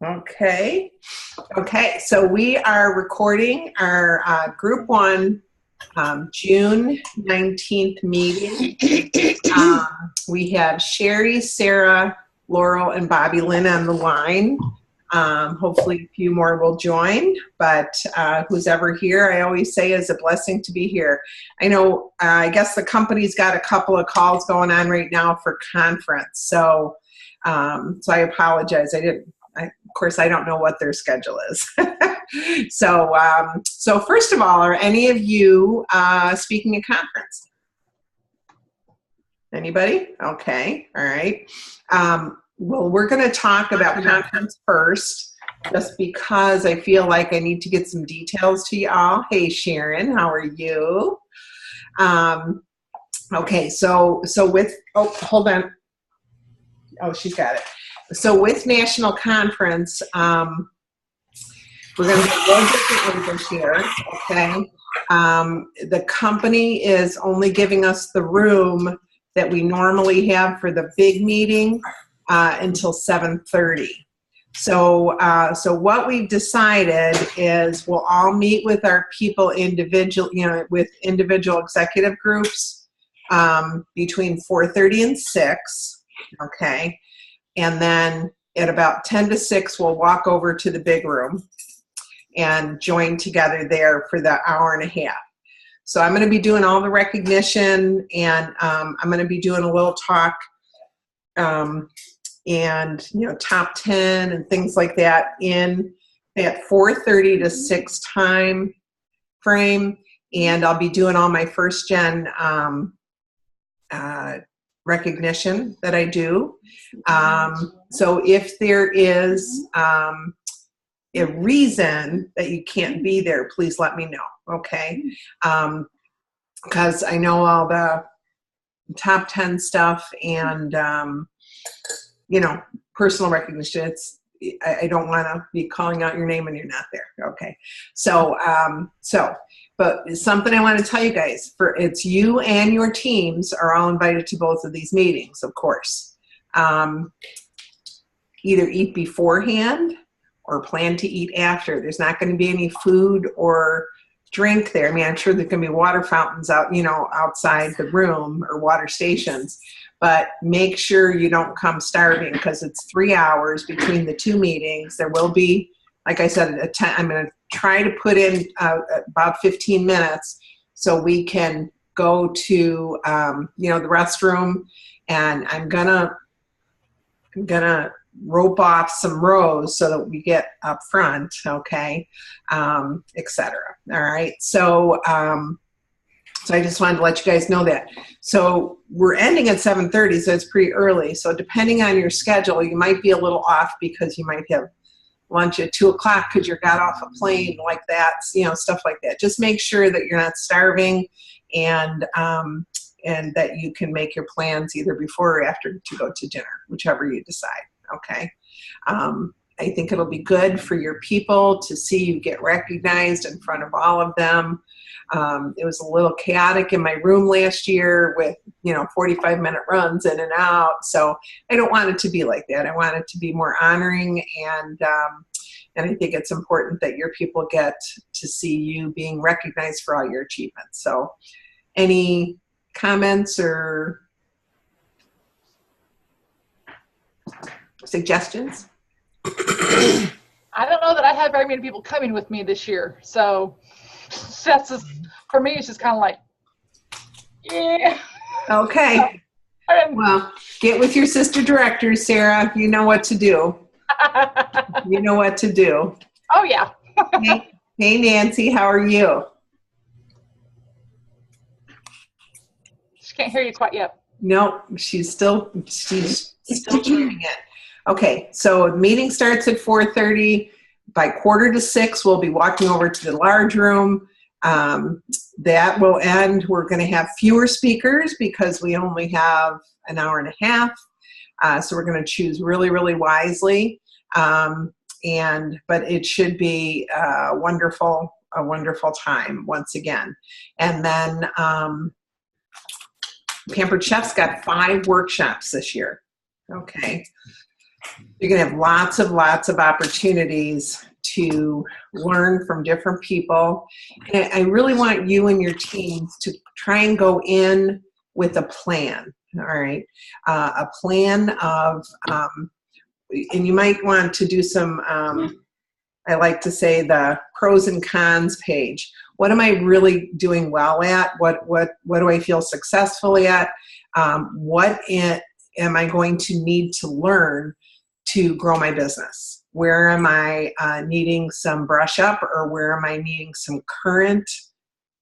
Okay. Okay. So we are recording our Group 1 June 19th meeting. We have Sherry, Sarah, Laurel, and Bobby Lynn on the line. Hopefully a few more will join, but who's ever here, I always say, is a blessing to be here. I know, I guess the company's got a couple of calls going on right now for conference, so I apologize. Of course, I don't know what their schedule is. So first of all, are any of you speaking at conference? Anybody? Okay, all right. Well, we're going to talk about conference first, just because I feel like I need to get some details to y'all. Hey, Sharon, how are you? Okay, so with, oh, hold on. Oh, she's got it. So with National Conference, we're going to go differently this year, okay? The company is only giving us the room that we normally have for the big meeting until 7:30. So what we've decided is we'll all meet with our people with individual executive groups between 4:30 and 6, okay? And then at about 10 to 6, we'll walk over to the big room and join together there for the hour and a half. So I'm going to be doing all the recognition, and I'm going to be doing a little talk and top 10 and things like that in that 4:30 to 6 time frame. And I'll be doing all my first gen recognition that I do. So if there is a reason that you can't be there, please let me know, okay? Because I know all the top 10 stuff and, personal recognition. I don't want to be calling out your name and you're not there, okay? But something I want to tell you guys, it's you and your teams are all invited to both of these meetings, of course. Either eat beforehand or plan to eat after. There's not going to be any food or drink there. I mean, I'm sure there's going to be water fountains outside the room or water stations, but make sure you don't come starving because it's 3 hours between the two meetings. There will be, like I said, I'm going to try to put in about 15 minutes so we can go to, the restroom, and I'm gonna rope off some rows so that we get up front, okay, etc. All right. So I just wanted to let you guys know that. So we're ending at 7:30, so it's pretty early. So depending on your schedule, you might be a little off because you might have lunch at 2 o'clock because you got off a plane like that, stuff like that. Just make sure that you're not starving and that you can make your plans either before or after to go to dinner, whichever you decide, okay? I think it'll be good for your people to see you get recognized in front of all of them. It was a little chaotic in my room last year with, 45-minute runs in and out. So I don't want it to be like that. I want it to be more honoring, and I think it's important that your people get to see you being recognized for all your achievements. So any comments or suggestions? I don't know that I have very many people coming with me this year, so that's just, for me, it's just kind of like, yeah. Okay. Well, get with your sister directors, Sarah. You know what to do. You know what to do. Oh, yeah. Hey, Nancy, how are you? She can't hear you quite yet. No, she's still tuning it. Okay, so meeting starts at 4:30. By 5:45, we'll be walking over to the large room. That will end. We're going to have fewer speakers because we only have an hour and a half. So we're going to choose really, really wisely. But it should be a wonderful time once again. And then Pampered Chef's got 5 workshops this year. Okay. You're going to have lots of opportunities to learn from different people. And I really want you and your teams to try and go in with a plan, all right? A plan of, and you might want to do some, I like to say the pros and cons page. What am I really doing well at? What do I feel successfully at? Am I going to need to learn to grow my business? Where am I needing some brush up, or where am I needing some current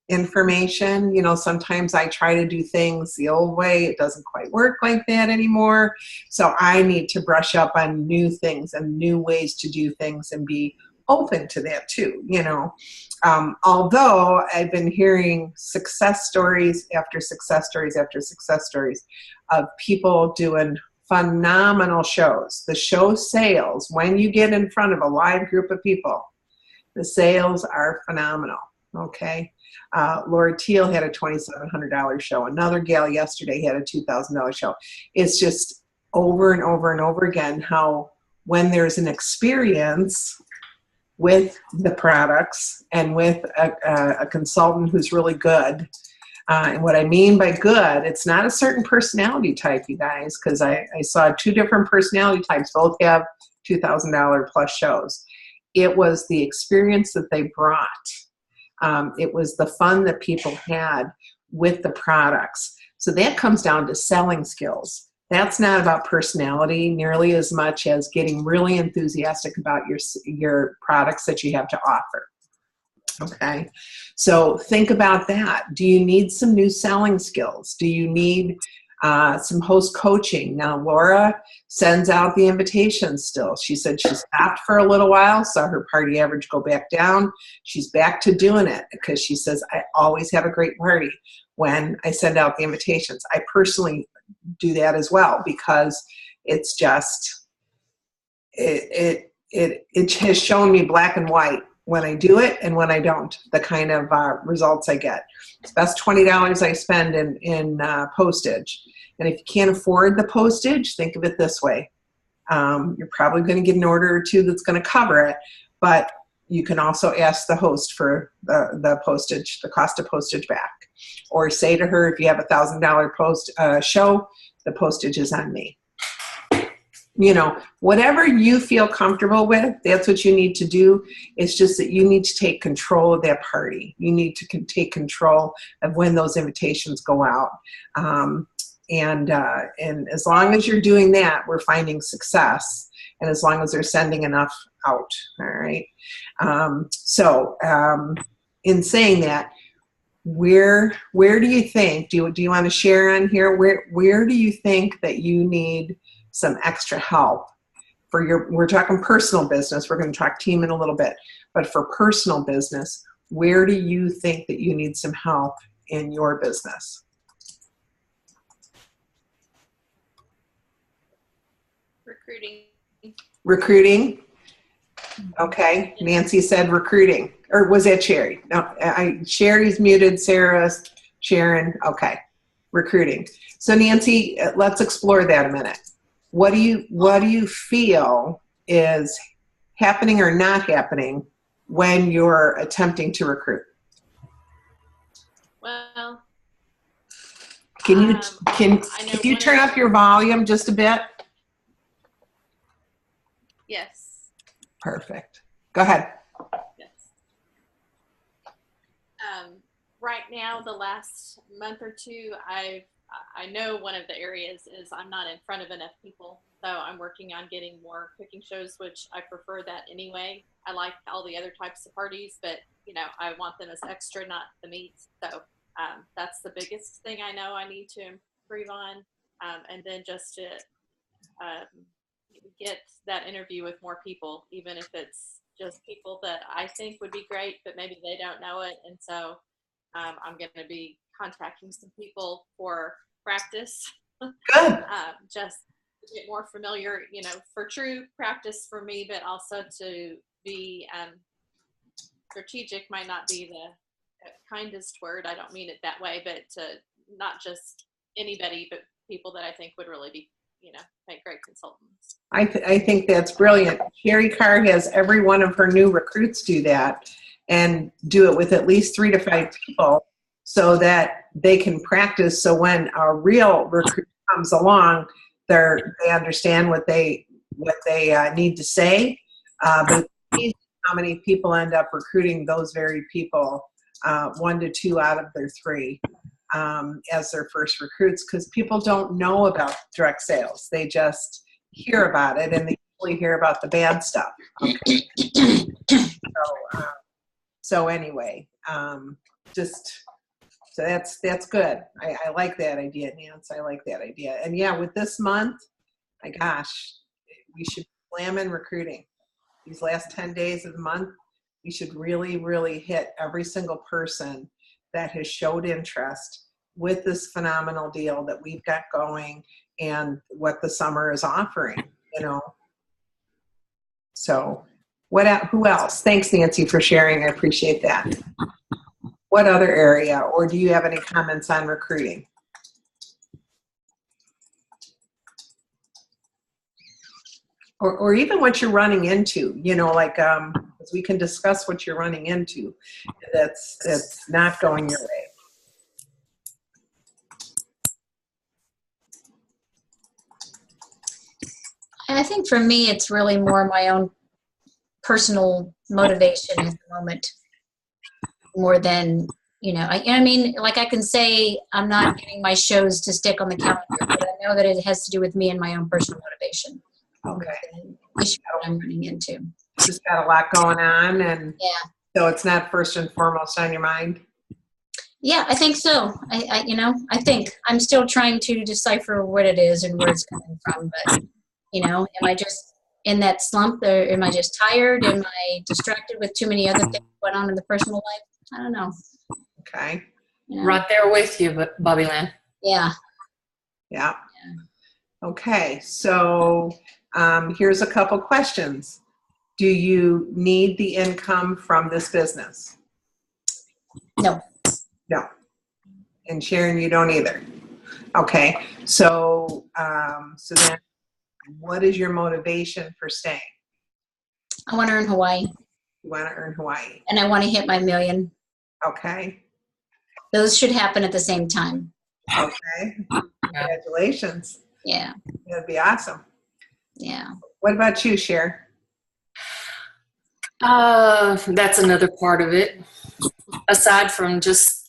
information? You know, sometimes I try to do things the old way. It doesn't quite work like that anymore. So I need to brush up on new things and new ways to do things and be open to that too, you know. Although I've been hearing success stories after success stories after success stories of people doing phenomenal shows. The show sales, when you get in front of a live group of people, the sales are phenomenal, okay? Laura Teal had a $2,700 show. Another gal yesterday had a $2,000 show. It's just over and over and over again how when there's an experience with the products and with a consultant who's really good. And what I mean by good, it's not a certain personality type, you guys, because I saw two different personality types, both have $2,000 plus shows. It was the experience that they brought. It was the fun that people had with the products. So that comes down to selling skills. That's not about personality nearly as much as getting really enthusiastic about your products that you have to offer. Okay, so think about that. Do you need some new selling skills? Do you need some host coaching? Now, Laura sends out the invitations still. She said she stopped for a little while, saw her party average go back down. She's back to doing it because she says, I always have a great party when I send out the invitations. I personally do that as well because it's just, it has shown me black and white when I do it and when I don't, the kind of results I get. It's best $20 I spend in postage. And if you can't afford the postage, think of it this way. You're probably going to get an order or two that's going to cover it, but you can also ask the host for the postage, the cost of postage back. Or say to her, if you have a $1,000 show, the postage is on me. You know, whatever you feel comfortable with, that's what you need to do. It's just that you need to take control of that party. You need to take control of when those invitations go out. And as long as you're doing that, we're finding success. And as long as they're sending enough out, all right? In saying that, where do you think, do you want to share on here, where do you think that you need some extra help for we're talking personal business, we're going to talk team in a little bit, but for personal business, where do you think that you need some help in your business? Recruiting. Okay, Nancy said recruiting, or was that Sherry? No, Sherry's muted, Sarah's, Sharon, okay, recruiting. So Nancy, let's explore that a minute. What do you feel is happening or not happening when you're attempting to recruit? Well, can you turn up your volume just a bit? Yes. Perfect. Go ahead. Yes. Right now, the last month or two, I know one of the areas is I'm not in front of enough people, so I'm working on getting more cooking shows, which I prefer that anyway. I like all the other types of parties, but you know, I want them as extra, not the meat. So that's the biggest thing I know I need to improve on, and then just to get that interview with more people, even if it's just people that I think would be great, but maybe they don't know it. And so I'm going to be contacting some people for practice. Good. Just to get more familiar, you know, for true practice for me, but also to be strategic might not be the kindest word. I don't mean it that way, but to not just anybody, but people that I think would really be make great consultants. I think that's brilliant. Sherry Carr has every one of her new recruits do that, and do it with at least 3 to 5 people so that they can practice. So when a real recruit comes along, they understand what they need to say. But how many people end up recruiting those very people, 1 to 2 out of their 3. As their first recruits, because people don't know about direct sales. They just hear about it, and they usually hear about the bad stuff. Okay. So anyway, so that's good. I like that idea, Nance. I like that idea. And yeah, with this month, my gosh, we should slam in recruiting. These last 10 days of the month, we should really, really hit every single person that has showed interest with this phenomenal deal that we've got going and what the summer is offering, So who else? Thanks, Nancy, for sharing. I appreciate that. What other area, or do you have any comments on recruiting? Or even what you're running into, because we can discuss what you're running into that's not going your way. I think for me, it's really more my own personal motivation at the moment, more than, I mean, like I can say I'm not getting my shows to stick on the calendar, but I know that it has to do with me and my own personal motivation. Okay. Issue that I'm running into. Just got a lot going on, and yeah. So it's not first and foremost on your mind? Yeah, I think so. I think I'm still trying to decipher what it is and where it's coming from, but am I just in that slump, or am I just tired? Am I distracted with too many other things going on in the personal life? I don't know. Okay. Right there with you, Bobby Lynn. Yeah. Yeah. Okay, so here's a couple questions. Do you need the income from this business? No. No. And Sharon, you don't either. Okay, so then what is your motivation for staying? I want to earn Hawaii. You want to earn Hawaii. And I want to hit my $1 million. Okay. Those should happen at the same time. Okay. Congratulations. Yeah. That'd be awesome. Yeah. What about you, Cher? That's another part of it. Aside from just,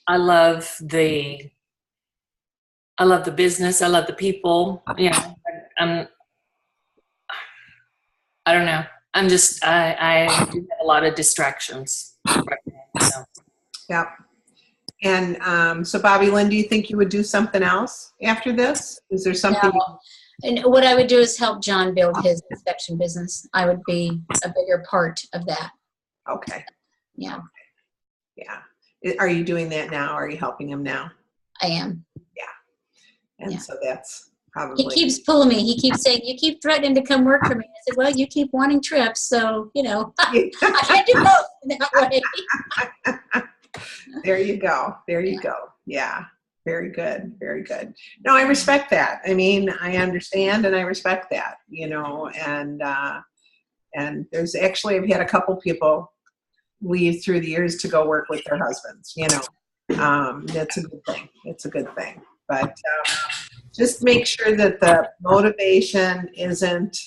I love the business. I love the people. I don't know. I do have a lot of distractions right now. So. Yep. And so, Bobby Lynn, do you think you would do something else after this? Is there something? No. And what I would do is help John build his inspection business. I would be a bigger part of that. Okay. Yeah. Okay. Yeah. Are you doing that now? Are you helping him now? I am. Yeah. And Yeah. So that's probably. He keeps pulling me. He keeps saying, "You keep threatening to come work for me." I said, "Well, you keep wanting trips, so I can't do both in that way." There you go. There you go. Yeah. Very good. Very good. No, I respect that. I mean, I understand and I respect that, and there's actually, I've had a couple people leave through the years to go work with their husbands, that's a good thing. It's a good thing. But just make sure that the motivation isn't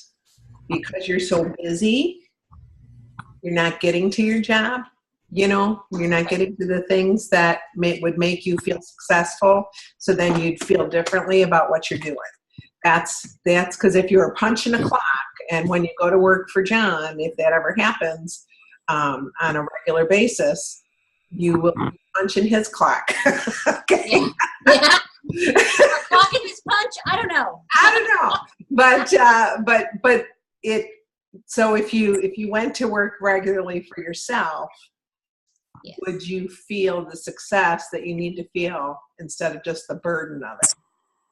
because you're so busy, you're not getting to your job. You're not getting to the things that would make you feel successful. So then you'd feel differently about what you're doing. That's because if you're punching a clock, and when you go to work for John, if that ever happens on a regular basis, you will be punching his clock. Okay. Yeah. Clocking his punch? I don't know. But it. So if you went to work regularly for yourself. Yes. Would you feel the success that you need to feel instead of just the burden of it?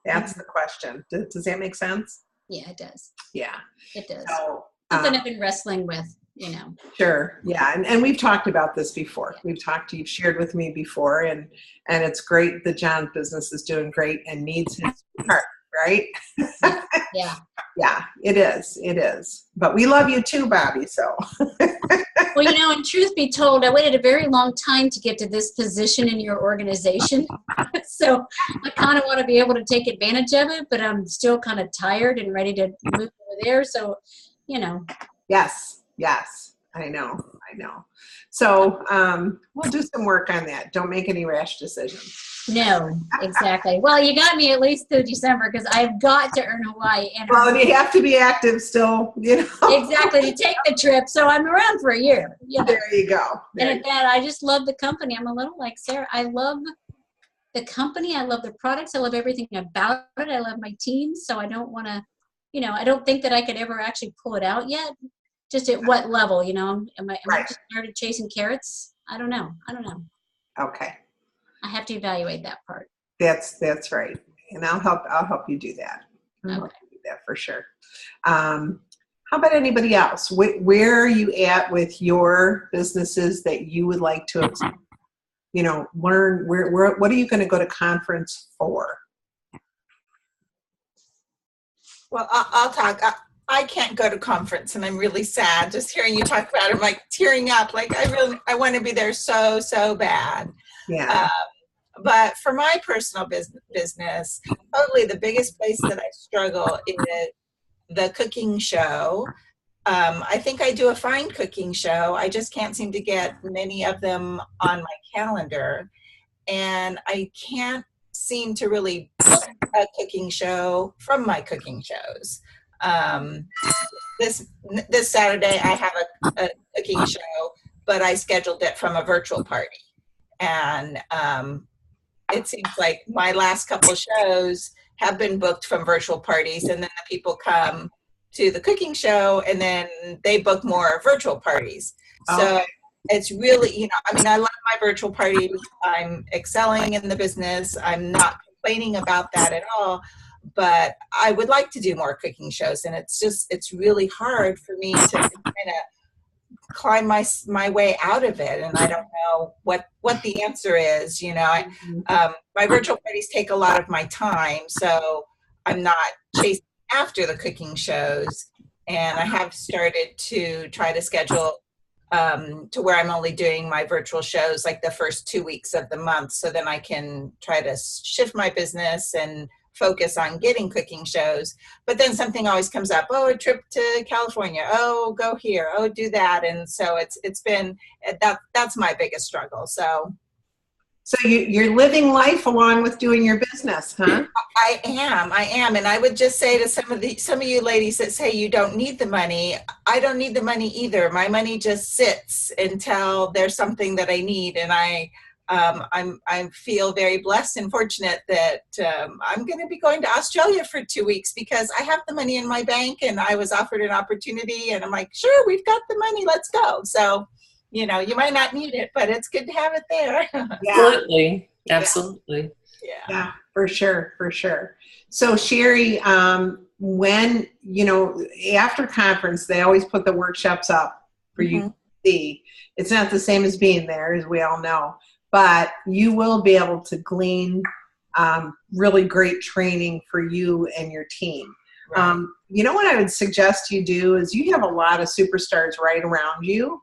That's the question. Does that make sense? Yeah, it does. Yeah. It does. So, something I've been wrestling with, Sure. Yeah. And we've talked about this before. Yeah. You've shared with me before, and it's great that John's business is doing great and needs his part, right? Yeah. Yeah, it is. It is. But we love you too, Bobby. So Well, and truth be told, I waited a very long time to get to this position in your organization. So I kind of want to be able to take advantage of it, but I'm still kind of tired and ready to move over there. So, yes, I know. So we'll do some work on that. Don't make any rash decisions. No, exactly. Well, you got me at least through December because I've got to earn Hawaii. Well, you have to be active still, Exactly, to take the trip. So I'm around for a year. There you go. And at that, I just love the company. I'm a little like Sarah. I love the company. I love the products. I love everything about it. I love my team. So I don't want to, I don't think that I could ever actually pull it out yet. Just at what level, am I just started chasing carrots? I don't know. Okay. I have to evaluate that part. That's right. And I'll help you do that. I'll help you do that for sure. How about anybody else? Where are you at with your businesses that you would like to, learn? What are you going to go to conference for? Well, I'll talk. I can't go to conference, and I'm really sad. Just hearing you talk about it, I'm like tearing up. Like I want to be there so bad. Yeah. But for my personal business, probably the biggest place that I struggle is the cooking show. I think I do a fine cooking show. I just can't seem to get many of them on my calendar. And I can't seem to really book a cooking show from my cooking shows. This Saturday, I have a cooking show, but I scheduled it from a virtual party. And it seems like my last couple of shows have been booked from virtual parties, and then the people come to the cooking show and then they book more virtual parties. So it's really, I love my virtual parties. I'm excelling in the business. I'm not complaining about that at all, but I would like to do more cooking shows. And it's really hard for me to kind of climb my way out of it, and I don't know what the answer is. My virtual parties take a lot of my time, so I'm not chasing after the cooking shows, and I have started to try to schedule to where I'm only doing my virtual shows like the first 2 weeks of the month, so then I can try to shift my business and focus on getting cooking shows. But then something always comes up. Oh, a trip to California. Oh, go here. Oh, do that. And so it's been that's my biggest struggle. So you're living life along with doing your business, huh? I am. And I would just say to some of you ladies that say you don't need the money, I don't need the money either. My money just sits until there's something that I need. And I feel very blessed and fortunate that I'm going to be going to Australia for 2 weeks because I have the money in my bank, and I was offered an opportunity, and I'm like, sure, we've got the money, let's go. So, you might not need it, but it's good to have it there. Absolutely. Yeah, for sure. So Sherry, when, after conference, they always put the workshops up for you to see. It's not the same as being there, as we all know. But you will be able to glean really great training for you and your team. Right. What I would suggest you do is you have a lot of superstars right around you,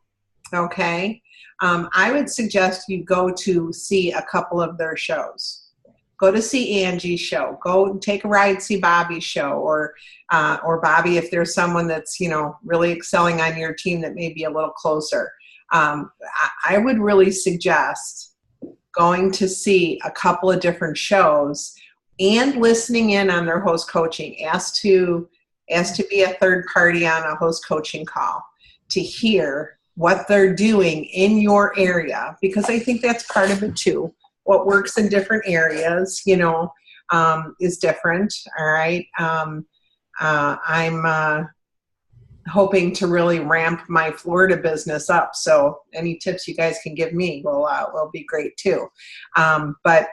okay? I would suggest you go to see a couple of their shows. Go to see Angie's show. Go and take a ride, see Bobby's show, or Bobby, if there's someone that's, really excelling on your team that may be a little closer. I would really suggest going to see a couple of different shows and listening in on their host coaching. Ask to be a third party on a host coaching call to hear what they're doing in your area, because I think that's part of it too. What works in different areas, is different. All right. I'm hoping to really ramp my Florida business up. So any tips you guys can give me will be great too. But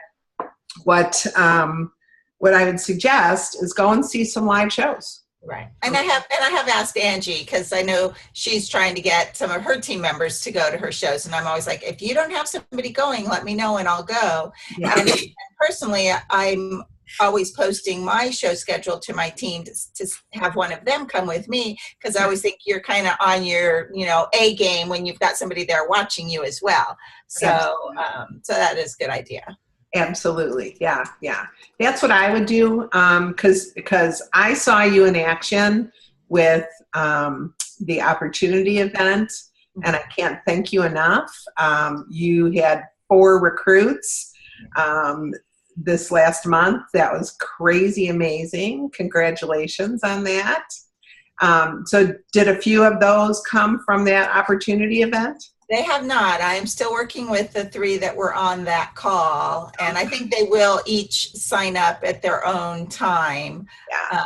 what I would suggest is go and see some live shows. Right. And I have asked Angie, because I know she's trying to get some of her team members to go to her shows. And I'm always like, if you don't have somebody going, let me know and I'll go. Yeah. And personally, I'm always posting my show schedule to my team to have one of them come with me, because I always think you're kind of on your, A game when you've got somebody there watching you as well. So, so that is a good idea. Absolutely. Yeah. That's what I would do. Because I saw you in action with the opportunity event, and I can't thank you enough. You had 4 recruits this last month. That was crazy amazing. Congratulations on that. So did a few of those come from that opportunity event? They have not. I am still working with the 3 that were on that call, and I think they will each sign up at their own time. Yeah.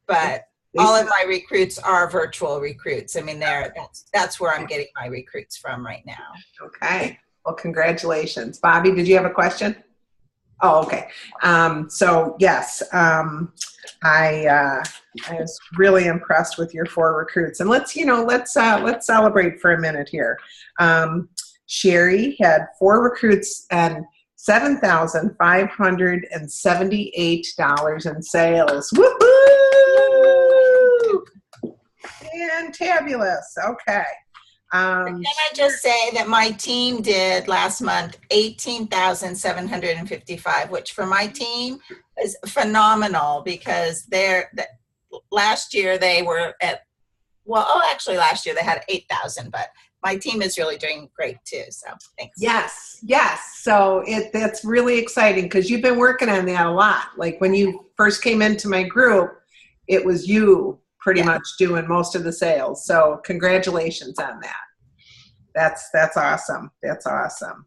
But all of my recruits are virtual recruits. I mean, that's where I'm getting my recruits from right now. Okay. Well, congratulations. Bobby, did you have a question? Oh, okay. So yes, I was really impressed with your 4 recruits, and let's celebrate for a minute here. Sherry had 4 recruits and $7,578 in sales. Woohoo! Fantabulous. Okay. Can I just say that my team did last month $18,755, which for my team is phenomenal, because last year they were at, last year they had 8,000, but my team is really doing great too. So thanks. Yes. So that's really exciting, because you've been working on that a lot. Like when you first came into my group, it was you pretty much doing most of the sales. So congratulations on that. That's awesome. That's awesome.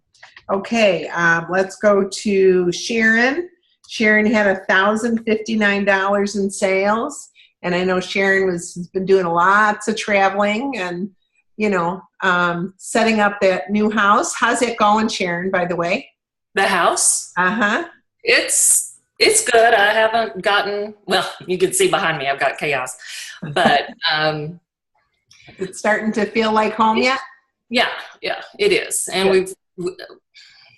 Okay, let's go to Sharon. Sharon had $1,059 in sales, and I know Sharon has been doing lots of traveling and setting up that new house. How's it going, Sharon? By the way, The house. It's good. I haven't gotten, well, you can see behind me, I've got chaos, but it's starting to feel like home yet? Yeah, it is. And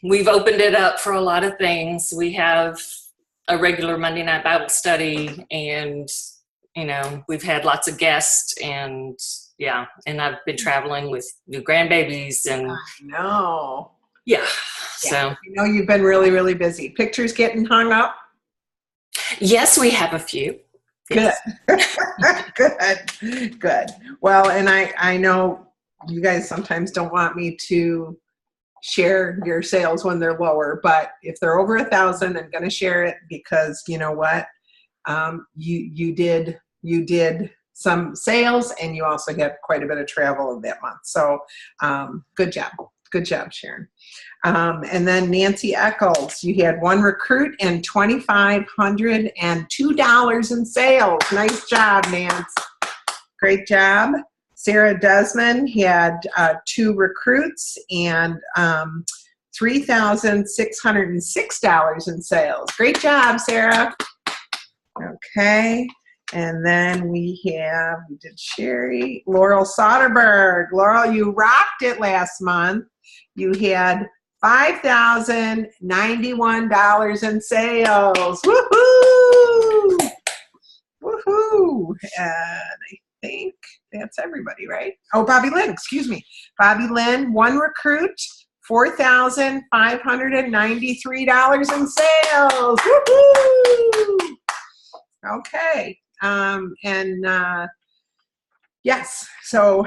we've opened it up for a lot of things. We have a regular Monday night Bible study, and we've had lots of guests, and and I've been traveling with new grandbabies, and no. So you've been really, really busy. Pictures getting hung up? Yes, we have a few. Good. Good. Well, and I know you guys sometimes don't want me to share your sales when they're lower, but if they're over 1,000, I'm going to share it, because you know what? You did some sales, and you also had quite a bit of travel that month. So good job, Sharon. And then Nancy Eccles, you had 1 recruit and $2,502 in sales. Nice job, Nance. Great job. Sarah Desmond had 2 recruits and $3,606 in sales. Great job, Sarah. Okay. And then we did Sherry. Laurel Soderberg. Laurel, you rocked it last month. You had $5,091 in sales. Woohoo! Woohoo! And I think that's everybody, right? Oh, Bobby Lynn, excuse me. Bobby Lynn, 1 recruit, $4,593 in sales. Woohoo! Okay. Yes. So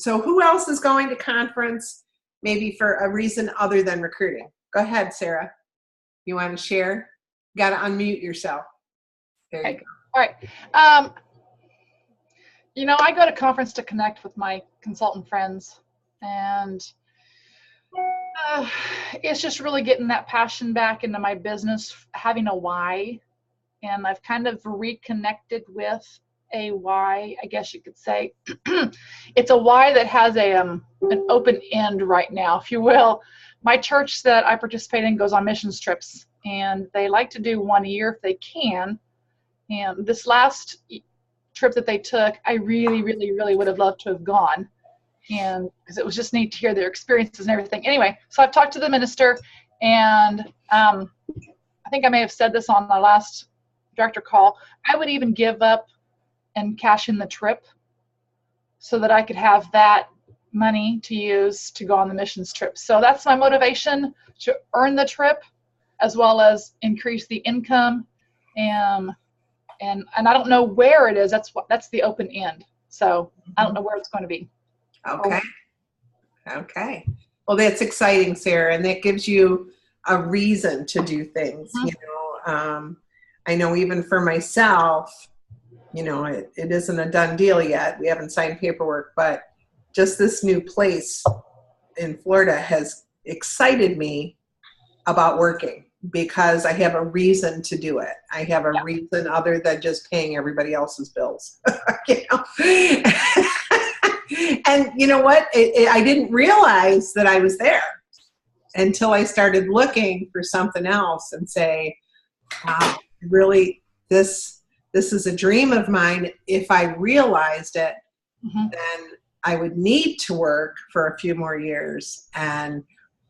who else is going to conference maybe for a reason other than recruiting? Go ahead, Sarah. You want to share? You got to unmute yourself. There you go. All right. I go to conference to connect with my consultant friends, and it's just really getting that passion back into my business, having a why. And I've kind of reconnected with a why, I guess you could say. It's a why that has an open end right now, if you will. My church that I participate in goes on missions trips, and they like to do 1 a year if they can. And this last trip that they took, I really, really, really would have loved to have gone, and because it was just neat to hear their experiences and everything. Anyway, so I've talked to the minister, and I think I may have said this on the last director call, I would even give up and cash in the trip so that I could have that money to use to go on the missions trip. So that's my motivation, to earn the trip as well as increase the income. And I don't know where it is. That's the open end. So I don't know where it's going to be. Okay. Okay. Well, that's exciting, Sarah, and that gives you a reason to do things. Mhm. You know, I know even for myself, you know, it isn't a done deal yet. We haven't signed paperwork, but just this new place in Florida has excited me about working because I have a reason to do it. I have a reason other than just paying everybody else's bills. You know? And you know what? I didn't realize that I was there until I started looking for something else and say, wow, really, this is a dream of mine. If I realized it, then I would need to work for a few more years. And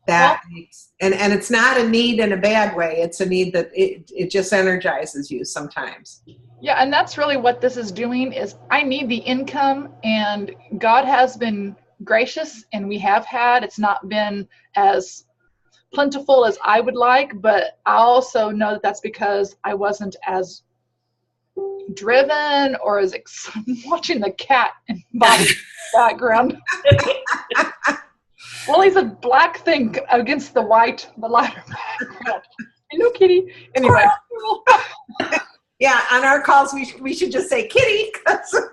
that makes, and it's not a need in a bad way. It's a need that it just energizes you sometimes. Yeah, and that's really what this is doing is I need the income, and God has been gracious, and we have had. It's not been as plentiful as I would like, but I also know that that's because I wasn't as driven or as watching the cat in Bobby's background. Well, he's a black thing against the lighter background. Hello, kitty. Anyway. Yeah, on our calls, we should just say kitty because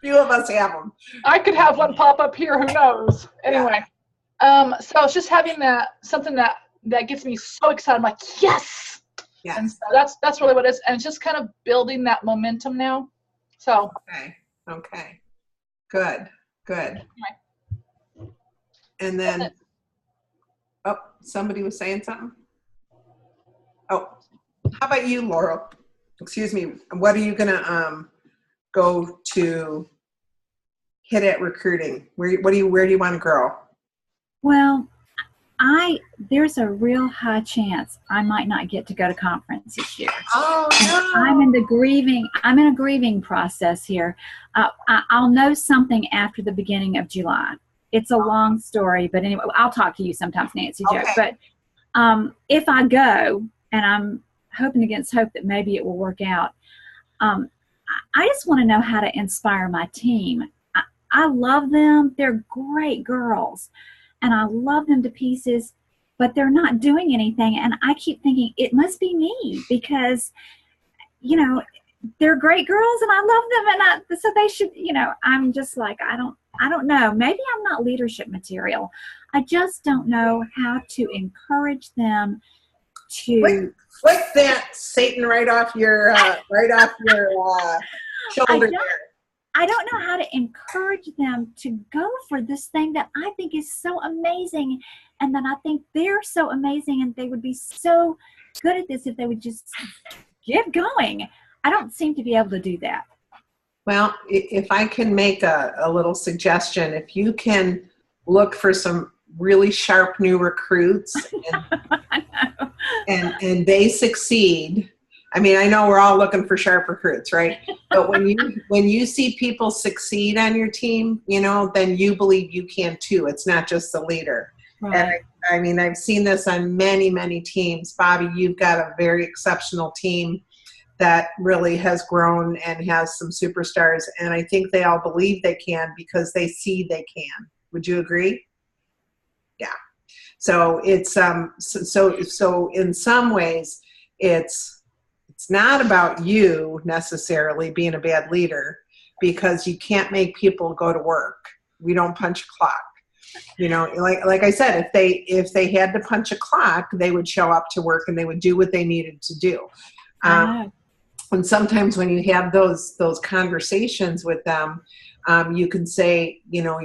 few of us have them. I could have one pop up here. Who knows? Anyway, so it's just having something that gets me so excited. I'm like, yes. Yes. And so that's really what it is, and it's just kind of building that momentum now. So. Okay. Good. And then, oh, somebody was saying something. Oh, how about you, Laurel? Excuse me. What are you gonna go to hit at recruiting? Where do you want to grow? Well, there's a real high chance I might not get to go to conference this year. Oh no! I'm in a grieving process here. I'll know something after the beginning of July. It's a long story, but anyway, I'll talk to you sometimes, Nancy Jo. Okay. But if I go, and I'm hoping against hope that maybe it will work out, I just want to know how to inspire my team. I love them. They're great girls, and I love them to pieces, but they're not doing anything. And I keep thinking it must be me because, you know, they're great girls and I love them, and so they should, you know, I'm just like, I don't know. Maybe I'm not leadership material. I just don't know how to encourage them to flick that Satan right off your shoulder there. I don't know how to encourage them to go for this thing that I think is so amazing, and that I think they're so amazing, and they would be so good at this if they would just get going. I don't seem to be able to do that. Well, if I can make a little suggestion, if you can look for some really sharp new recruits and they succeed. I mean, I know we're all looking for sharp recruits, right? But when you see people succeed on your team, you know, then you believe you can too. It's not just the leader. Right. And I mean, I've seen this on many, many teams. Bobby, you've got a very exceptional team that really has grown and has some superstars. And I think they all believe they can because they see they can. Would you agree? Yeah. So it's so in some ways it's not about you necessarily being a bad leader, because you can't make people go to work. We don't punch a clock. You know, like I said, if they had to punch a clock, they would show up to work and they would do what they needed to do. And sometimes when you have those conversations with them, you can say, you know,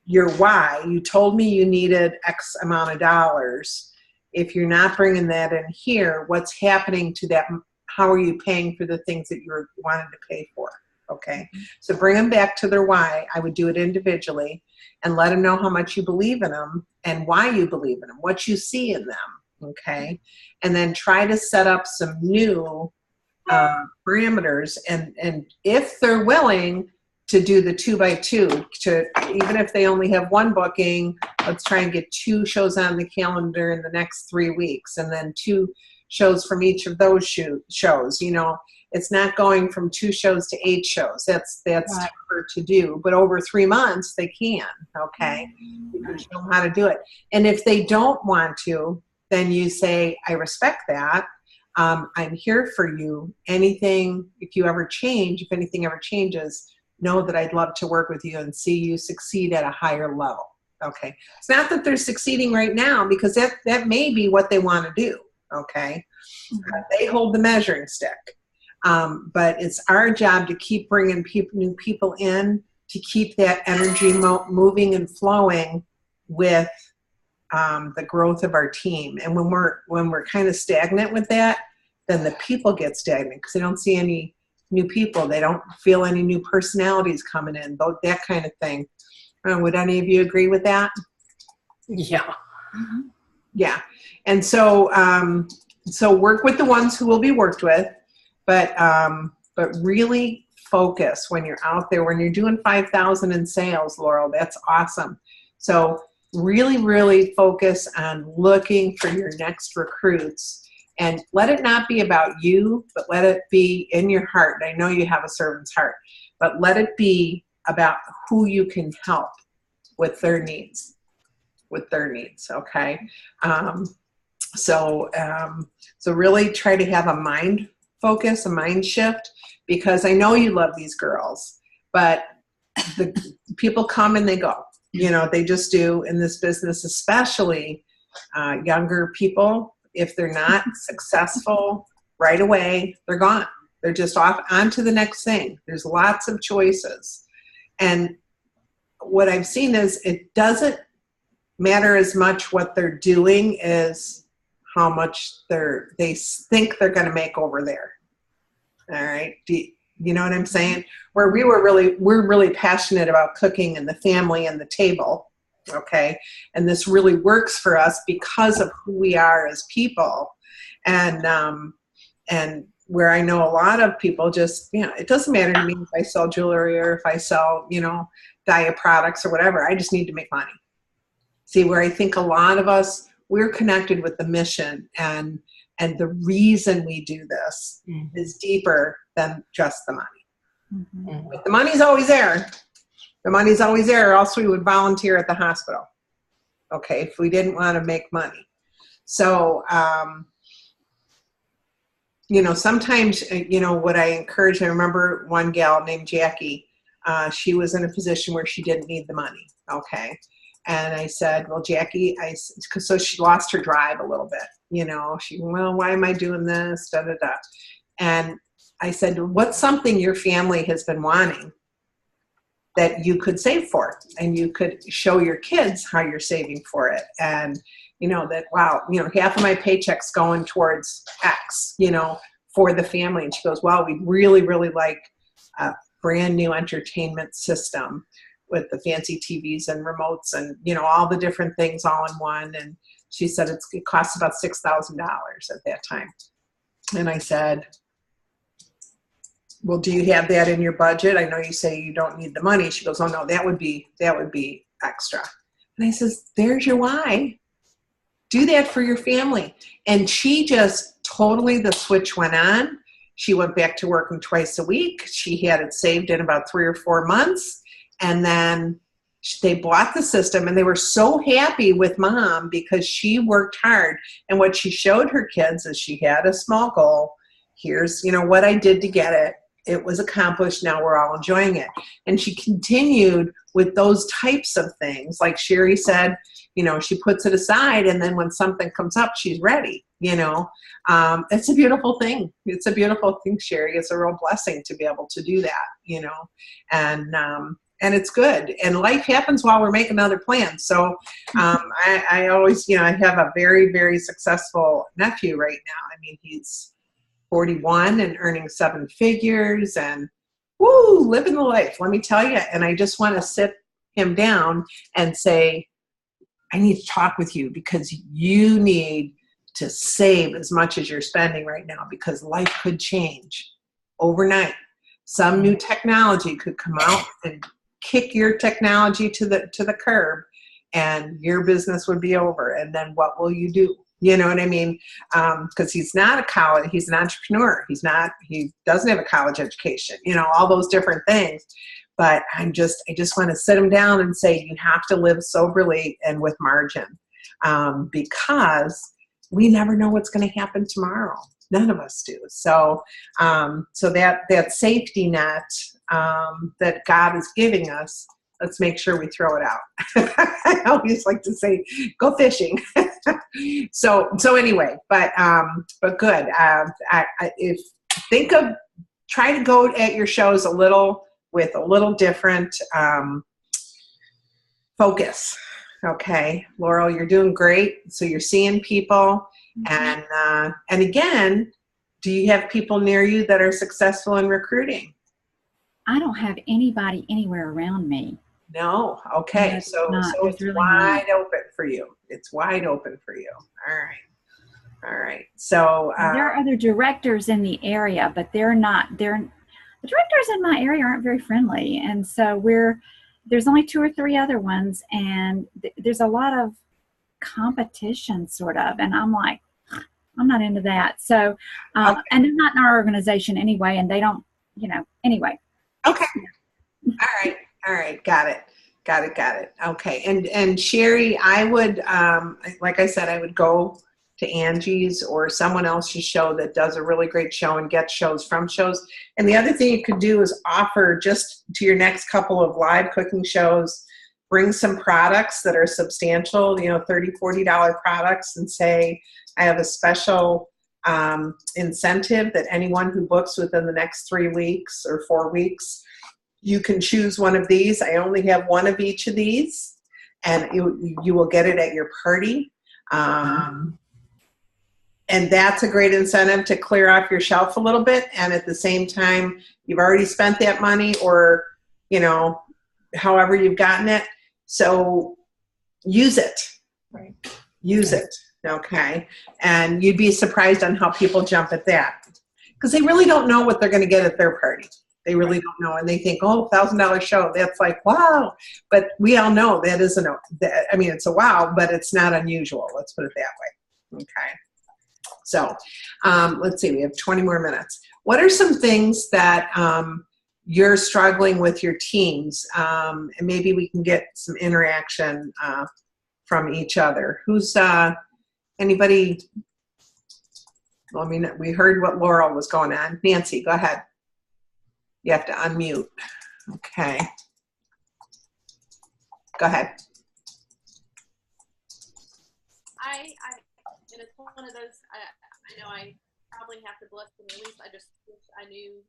your why. You told me you needed X amount of dollars. If you're not bringing that in here, what's happening to that? How are you paying for the things that you're wanting to pay for? Okay. So bring them back to their why. I would do it individually and let them know how much you believe in them and why you believe in them, what you see in them. okay? And then try to set up some new parameters, and if they're willing to do the 2x2, to even if they only have one booking, let's try and get 2 shows on the calendar in the next 3 weeks, and then 2 shows from each of those shows. You know, it's not going from 2 shows to 8 shows. That's Right. tougher to do, but over 3 months they can. Okay, you can show them how to do it. And if they don't want to, then you say, I respect that. I'm here for you. Anything, if you ever change, if anything ever changes, know that I'd love to work with you and see you succeed at a higher level. Okay. It's not that they're succeeding right now, because that may be what they want to do. Okay. They hold the measuring stick. But it's our job to keep bringing new people in, to keep that energy moving and flowing with the growth of our team. And when we're kind of stagnant with that, then the people get stagnant because they don't see any new people. They don't feel any new personalities coming in, that kind of thing. Would any of you agree with that? Yeah. Yeah. And so, so work with the ones who will be worked with, but really focus when you're out there, when you're doing 5,000 in sales, Laurel, that's awesome. So really, really focus on looking for your next recruits, and let it not be about you, but let it be in your heart. I know you have a servant's heart, but let it be about who you can help with their needs, okay? So really try to have a mind focus, a mind shift, because I know you love these girls, but the people come and they go. You know, they just do in this business, especially younger people. If they're not successful right away, they're gone. They're just off on to the next thing. There's lots of choices. And what I've seen is it doesn't matter as much what they're doing as how much they think they're going to make over there. All right. You know what I'm saying? Where we're really passionate about cooking and the family and the table. Okay. And this really works for us because of who we are as people. And where I know a lot of people just, you know, it doesn't matter to me if I sell jewelry or if I sell, you know, diet products or whatever. I just need to make money. See, where I think a lot of us, we're connected with the mission, and the reason we do this is deeper than just the money. But the money's always there. The money's always there, or else we would volunteer at the hospital. Okay, if we didn't want to make money. So, you know, sometimes, you know, what I encourage, I remember one gal named Jackie, she was in a position where she didn't need the money. Okay. And I said, well, Jackie, so she lost her drive a little bit, you know, well, why am I doing this? Da, da, da. And I said, what's something your family has been wanting that you could save for? And you could show your kids how you're saving for it. And, you know, that, wow, you know, half of my paycheck's going towards X, you know, for the family. And she goes, well, we'd really, really like a brand new entertainment system with the fancy TVs and remotes and, you know, all the different things all in one. And she said it costs about $6,000 at that time. And I said, well, do you have that in your budget? I know you say you don't need the money. She goes, oh no, that would be extra. And I says, there's your why. Do that for your family. And she just totally, the switch went on. She went back to working twice a week. She had it saved in about 3 or 4 months. And then they bought the system, and they were so happy with mom because she worked hard. And what she showed her kids is she had a small goal. Here's, you know, what I did to get it. It was accomplished. Now we're all enjoying it. And she continued with those types of things. Like Sherry said, you know, she puts it aside, and then when something comes up, she's ready, you know. It's a beautiful thing. It's a beautiful thing, Sherry. It's a real blessing to be able to do that, you know. And it's good. And life happens while we're making other plans. So I always, you know, I have a very, very successful nephew right now. I mean, he's 41 and earning 7 figures and woo, living the life, let me tell you. And I just want to sit him down and say, I need to talk with you because you need to save as much as you're spending right now, because life could change overnight. Some new technology could come out and kick your technology to the curb, and your business would be over. And then what will you do? You know what I mean? Because he's not a college, he's an entrepreneur. He doesn't have a college education, you know, all those different things. But I just want to sit him down and say, you have to live soberly and with margin, because we never know what's going to happen tomorrow. None of us do. So, so that safety net that God is giving us, let's make sure we throw it out. I always like to say, go fishing. So anyway, but good. Try to go at your shows with a little different focus. Okay, Laurel, you're doing great. So you're seeing people, and again, do you have people near you that are successful in recruiting? I don't have anybody anywhere around me. No. Okay. No, So it's really wide open for you. It's wide open for you. All right. So there are other directors in the area, but the directors in my area aren't very friendly. And so there's only 2 or 3 other ones, and there's a lot of competition sort of. And I'm like, I'm not into that. So, okay. And they're not in our organization anyway, and they don't, anyway. Okay. All right. Got it. Okay. And Sherry, I would, like I said, I would go to Angie's or someone else's show that does a really great show and get shows from shows. And the other thing you could do is offer just to your next couple of live cooking shows, bring some products that are substantial, $30, $40 products, and say, I have a special incentive that anyone who books within the next 3 weeks or 4 weeks, you can choose one of these. I only have one of each of these, and you will get it at your party. And that's a great incentive to clear off your shelf a little bit. And at the same time, you've already spent that money, or, however you've gotten it. So use it. Right. Use it. Okay. And you'd be surprised on how people jump at that, because they really don't know what they're going to get at their party. They really don't know. And they think, oh, $1,000 show. That's like, wow. But we all know that isn't, it's a wow, but it's not unusual. Let's put it that way. Okay. So let's see, we have 20 more minutes. What are some things that you're struggling with your teams? And maybe we can get some interaction from each other. Who's anybody? Well, we heard what Laurel was going on. Nancy, go ahead. You have to unmute. Okay. Go ahead. And it's one of those, I know I probably have to bless them, at least I just wish I knew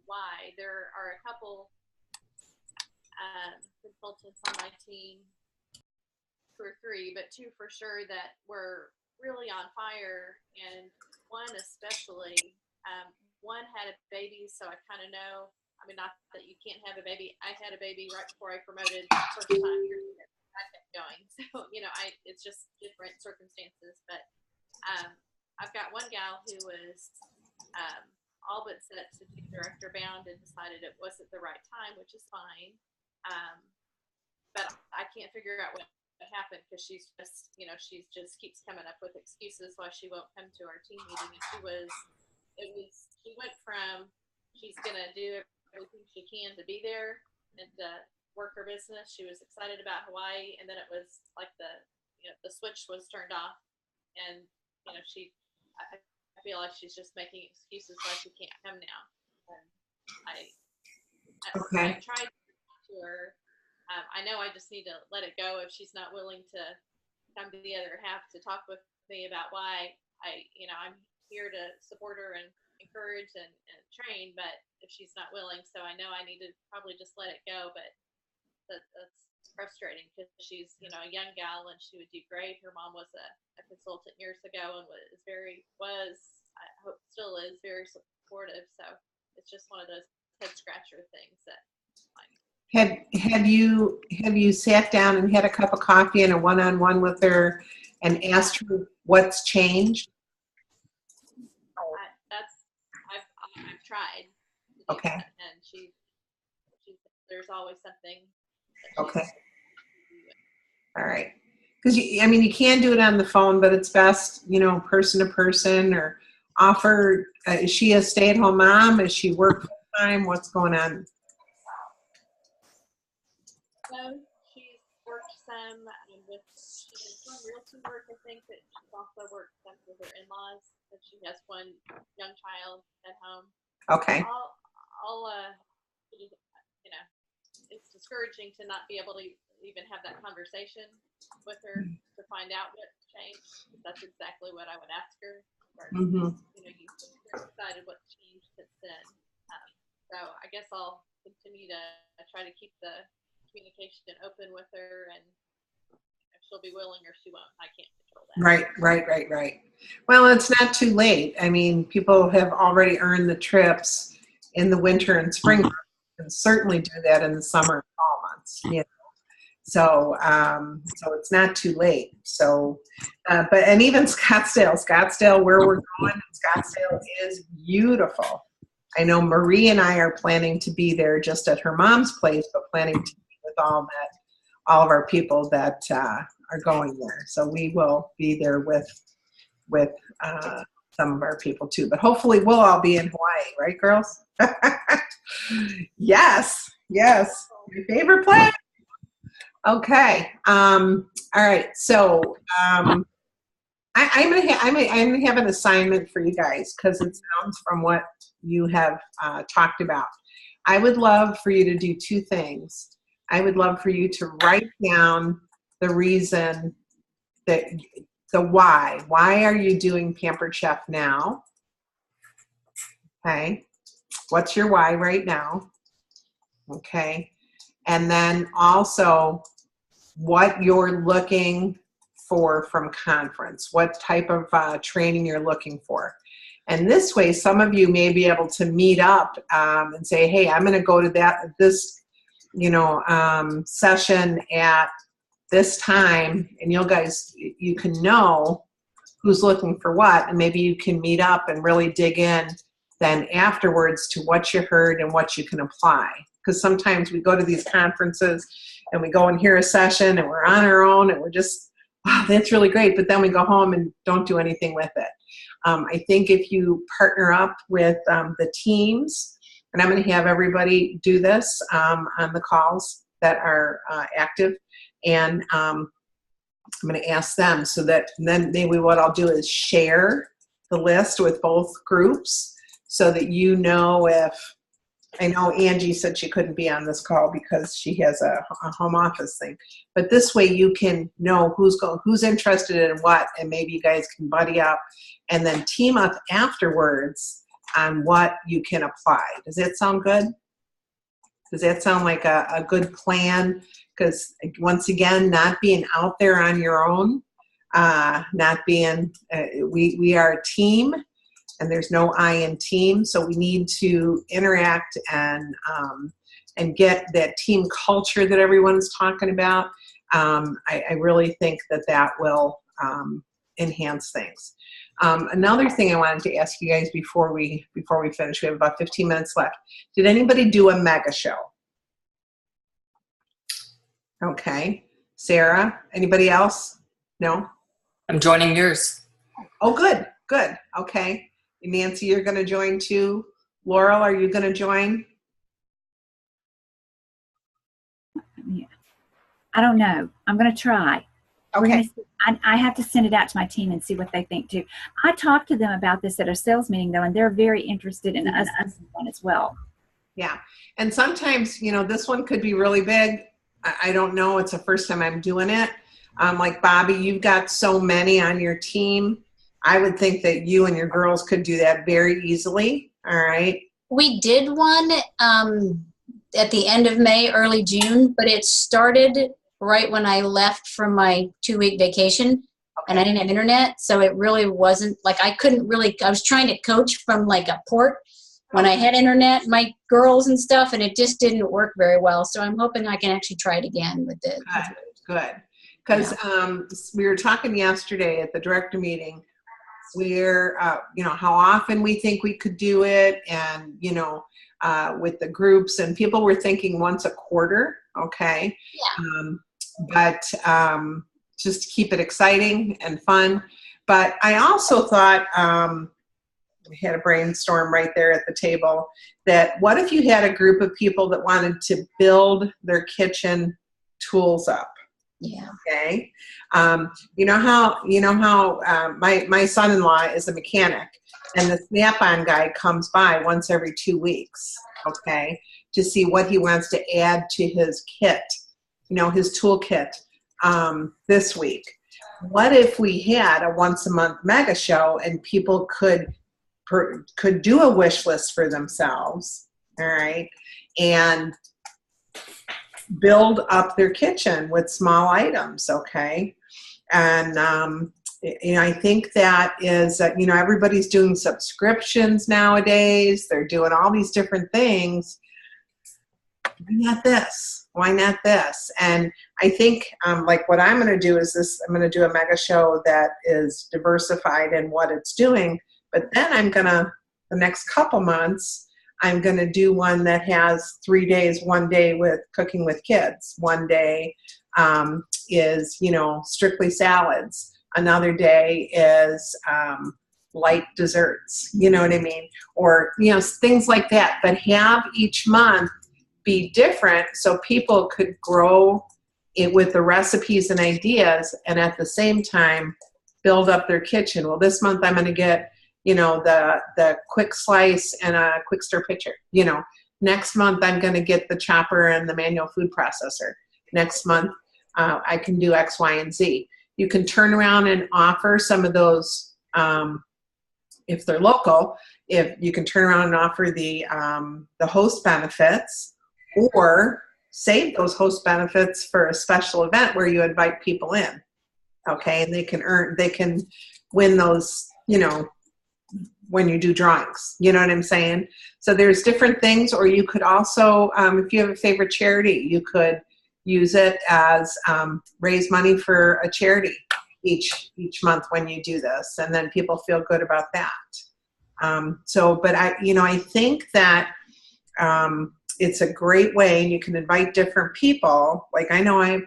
why. There are a couple consultants on my team, 2 or 3, but 2 for sure, that were really on fire, and one especially, one had a baby, so I kind of know, not that you can't have a baby. I had a baby right before I promoted the first time here. I kept going. So, it's just different circumstances. But I've got one gal who was all but set to be director bound and decided it wasn't the right time, which is fine. But I can't figure out what happened, because she's just, she just keeps coming up with excuses why she won't come to our team meeting. And she went from, she's going to do everything she can to be there and to work her business. She was excited about Hawaii, and then it was like the switch was turned off, and I feel like she's just making excuses why she can't come now. And I tried to talk to her. I know I just need to let it go if she's not willing to come to the other half to talk with me about why I'm here to support her and encourage and train, but if she's not willing, so I know I need to probably just let it go. But that's frustrating, because she's a young gal and she would do great. Her mom was a consultant years ago and I hope still is very supportive. So it's just one of those head scratcher things that have you sat down and had a cup of coffee and a one-on-one with her and asked her what's changed? I've tried to do Okay. that, and she there's always something that Okay. she's- All right. Because I mean, you can do it on the phone, but it's best, person to person, or offer. Is she a stay-at-home mom? Is she work full time? What's going on? So she's worked some she's doing realty work. I think that she's also worked some with her in-laws. That she has one young child at home. Okay. It's discouraging to not be able to even have that conversation with her to find out what changed. That's exactly what I would ask her. Mm-hmm. You're excited what changed since then. So I guess I'll continue to try to keep the communication open with her, and if she'll be willing or she won't, I can't control that. Right. Well, it's not too late. I mean, people have already earned the trips in the winter and spring months, and certainly do that in the summer and fall months. So it's not too late. So, and even Scottsdale, where we're going, Scottsdale is beautiful. I know Marie and I are planning to be there just at her mom's place, but planning to be with all of our people that are going there. So we will be there with some of our people too. But hopefully we'll all be in Hawaii, right, girls? Yes. My favorite place. Okay. All right. So I'm gonna have an assignment for you guys, because it sounds from what you have talked about. I would love for you to do two things. I would love for you to write down the reason, that the why. Why are you doing Pampered Chef now? Okay. What's your why right now? Okay. And then also what you're looking for from conference, what type of training you're looking for. And this way, some of you may be able to meet up and say, hey, I'm going to go to this session at this time, and you can know who's looking for what, and maybe you can meet up and really dig in then afterwards to what you heard and what you can apply. Because sometimes we go to these conferences and we go and hear a session and we're on our own and we're just, wow, that's really great, but then we go home and don't do anything with it. I think if you partner up with the teams, and I'm going to have everybody do this on the calls that are active, and I'm going to ask them, so that then maybe what I'll do is share the list with both groups, so that if, I know Angie said she couldn't be on this call because she has a home office thing, but this way you can know who's interested in what, and maybe you guys can buddy up and then team up afterwards on what you can apply. Does that sound good? Does that sound like a good plan? Because once again, not being out there on your own, we are a team, and there's no I in team, so we need to interact and get that team culture that everyone's talking about. I really think that will enhance things. Another thing I wanted to ask you guys before we finish, we have about 15 minutes left. Did anybody do a mega show? Okay. Sarah, anybody else? No? I'm joining yours. Oh, good. Okay. Nancy, you're going to join too. Laurel, are you going to join? Yeah. I don't know. I'm going to try. Okay. I have to send it out to my team and see what they think too. I talked to them about this at a sales meeting though, and they're very interested in us one as well. Yeah. And sometimes, this one could be really big. I don't know. It's the first time I'm doing it. Like Bobby, you've got so many on your team. I would think that you and your girls could do that very easily. All right. We did one at the end of May, early June, but it started right when I left from my 2-week vacation, and I didn't have internet, so it really wasn't, I was trying to coach from a port when I had internet, my girls and stuff, and it just didn't work very well. So I'm hoping I can actually try it again with it. Good. because we were talking yesterday at the director meeting where, how often we think we could do it, and, with the groups, and people were thinking once a quarter, okay? Yeah. But just to keep it exciting and fun. But I also thought, we had a brainstorm right there at the table, that what if you had a group of people that wanted to build their kitchen tools up? Yeah. Okay. You know how my son-in-law is a mechanic, and the Snap-on guy comes by once every 2 weeks, okay, to see what he wants to add to his kit, his tool kit, this week. What if we had a once a month mega show and people could do a wish list for themselves, all right, and build up their kitchen with small items, okay? And I think that is, everybody's doing subscriptions nowadays. They're doing all these different things. Why not this? Why not this? And I think like what I'm going to do is this. I'm going to do a mega show that is diversified in what it's doing. But then the next couple months, I'm going to do one that has 3 days, 1 day with cooking with kids. 1 day is, strictly salads. Another day is light desserts, you know what I mean? Or, things like that. But have each month be different so people could grow it with the recipes and ideas, and at the same time build up their kitchen. Well, this month I'm going to get the quick slice and a quick stir pitcher. Next month I'm going to get the chopper and the manual food processor. Next month I can do X, Y, and Z. You can turn around and offer some of those, if they're local, if you can turn around and offer the host benefits, or save those host benefits for a special event where you invite people in. Okay. And they can win those, when you do drawings, you know what I'm saying? So there's different things. Or you could also, if you have a favorite charity, you could use it as raise money for a charity each month when you do this, and then people feel good about that. But I think that it's a great way, and you can invite different people. Like I know I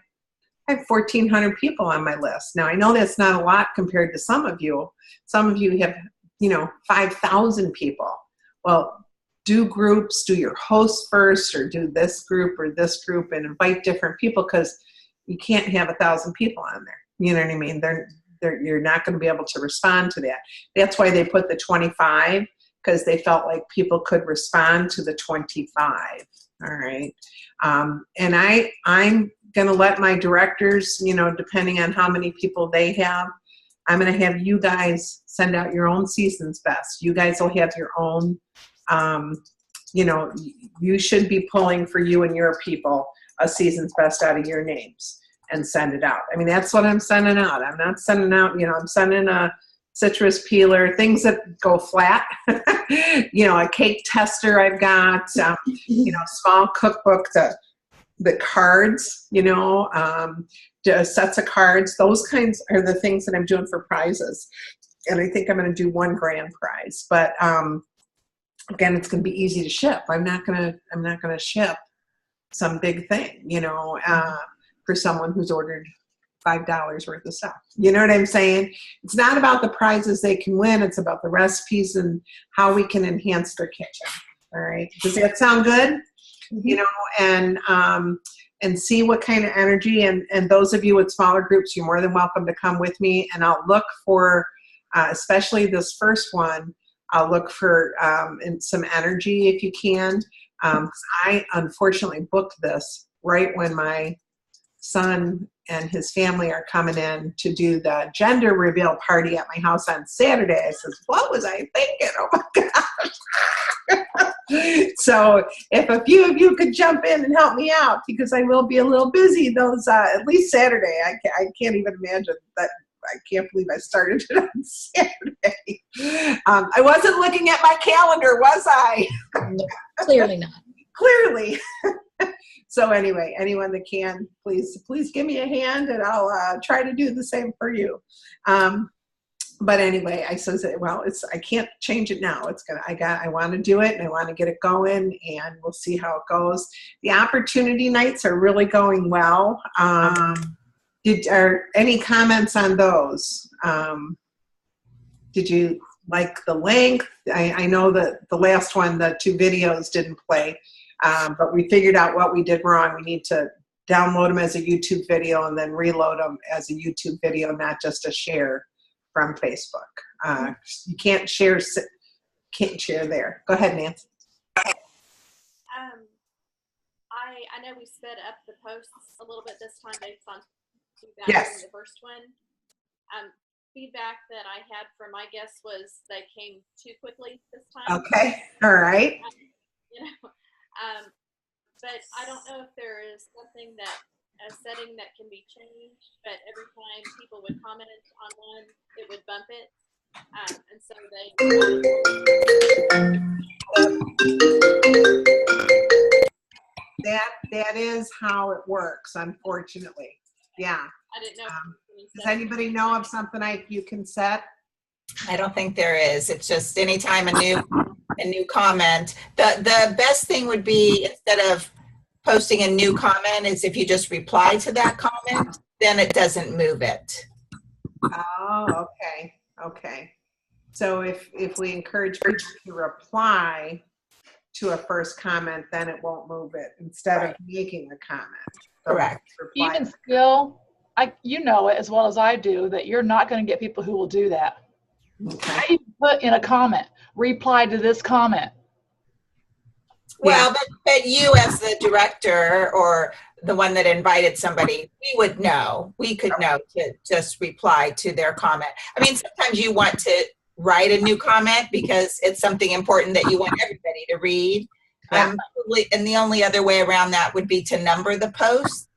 have 1,400 people on my list. Now I know that's not a lot compared to some of you. Some of you have 5,000 people. Well, do groups, do your host first, or do this group or this group, and invite different people, because you can't have 1,000 people on there. You know what I mean? You're not going to be able to respond to that. That's why they put the 25, because they felt like people could respond to the 25. All right. And I'm going to let my directors, depending on how many people they have, I'm going to have you guys send out your own season's best. You guys will have your own, you should be pulling for you and your people a season's best out of your names and send it out. I mean, that's what I'm sending out. I'm not sending out, I'm sending a citrus peeler, things that go flat, a cake tester I've got, small cookbook, the cards, sets of cards. Those kinds are the things that I'm doing for prizes. And I think I'm going to do one grand prize, but again, it's going to be easy to ship. I'm not going to ship some big thing, for someone who's ordered $5 worth of stuff. You know what I'm saying? It's not about the prizes they can win. It's about the recipes and how we can enhance their kitchen. All right. Does that sound good? And see what kind of energy, and those of you with smaller groups, you're more than welcome to come with me. And I'll look for, especially this first one, I'll look for some energy if you can. I unfortunately booked this right when my son and his family are coming in to do the gender reveal party at my house on Saturday. I says, what was I thinking? Oh my gosh. So if a few of you could jump in and help me out, because I will be a little busy those, at least Saturday. I can't even imagine that. I can't believe I started it on Saturday. I wasn't looking at my calendar, was I? No, clearly not. Clearly. So anyway, anyone that can, please give me a hand, and I'll try to do the same for you. But anyway, I says, well, I can't change it now. I want to do it, and I want to get it going, and we'll see how it goes. The opportunity nights are really going well. Are any comments on those? Did you like the length? I know that the last one, the 2 videos didn't play, but we figured out what we did wrong. We need to download them as a YouTube video and then reload them as a YouTube video, not just a share from Facebook. You can't share there. Go ahead, Nancy. I know we sped up the posts a little bit this time based on feedback Yes. from the first one. Feedback that I had from my guests was they came too quickly this time. Okay. All right. You know, but I don't know if there is something a setting that can be changed, but every time people would comment on one, it would bump it. And so that is how it works, unfortunately. Yeah. I didn't know. Does anybody know of something you can set? I don't think there is. It's just anytime a new comment. The best thing would be, instead of posting a new comment, is if you just reply to that comment, then it doesn't move it. Oh, okay. So if we encourage people to reply to a first comment, then it won't move it instead of making a comment. So Correct. reply. Even still, you know it as well as I do that you're not going to get people who will do that. Okay. I even put in a comment, reply to this comment. Well, but you as the director or the one that invited somebody, we would know. We could know to just reply to their comment. I mean, sometimes you want to write a new comment because it's something important that you want everybody to read. And the only other way around that would be to number the post.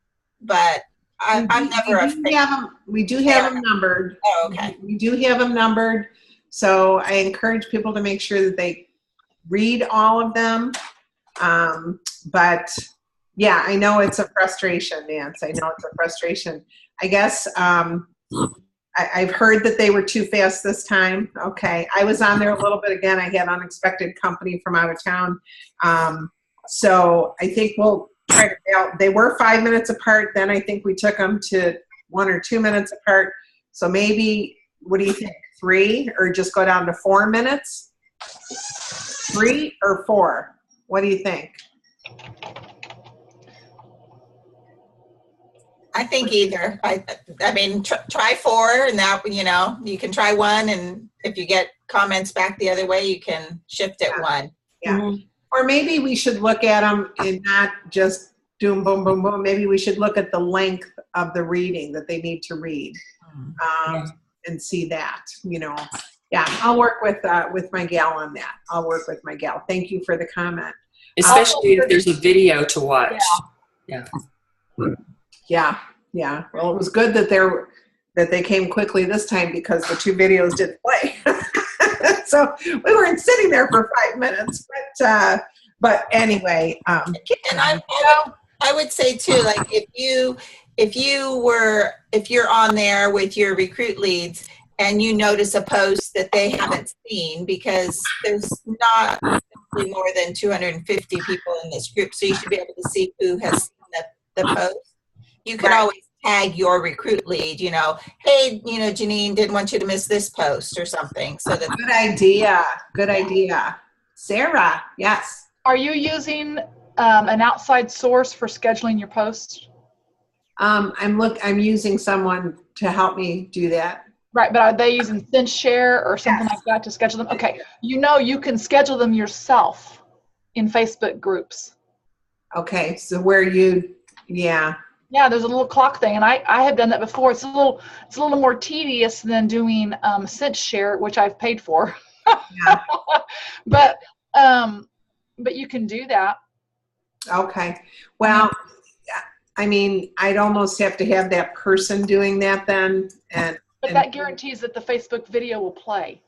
But I'm never a fan. We do have them numbered. Oh, okay. We do have them numbered. So I encourage people to make sure that they read all of them. But yeah, I know it's a frustration, Nance. I know it's a frustration. I guess I've heard that they were too fast this time. Okay. I was on there a little bit again. I had unexpected company from out of town. So I think we'll try to out. They were 5 minutes apart. Then I think we took them to 1 or 2 minutes apart. So maybe, what do you think? 3, or just go down to 4 minutes? 3 or 4? What do you think? I think either. I mean, try 4, and that, you can try 1, and if you get comments back the other way, you can shift it 1. Yeah. Mm-hmm. Or maybe we should look at them and not just doom, boom, boom, boom. Maybe we should look at the length of the reading that they need to read, and see that, Yeah, I'll work with my gal on that. I'll work with my gal. Thank you for the comment. Especially if there's a video to watch. Yeah. Well, it was good that they came quickly this time because the 2 videos didn't play. So we weren't sitting there for 5 minutes, but anyway. And I would say too, like if you're on there with your recruit leads and you notice a post that they haven't seen, because there's not more than 250 people in this group, so you should be able to see who has seen the post. You can always tag your recruit lead, hey, Janine didn't want you to miss this post or something. So that Good idea. Sarah, yes. Are you using an outside source for scheduling your posts? I'm using someone to help me do that. Right, but are they using SendShare or something like that to schedule them? Okay, you can schedule them yourself in Facebook groups. Okay, so Yeah, there's a little clock thing, and I have done that before. It's a little more tedious than doing SendShare, which I've paid for. Yeah. but you can do that. Okay. Well, I mean, I'd almost have to have that person doing that then, But that guarantees that the Facebook video will play.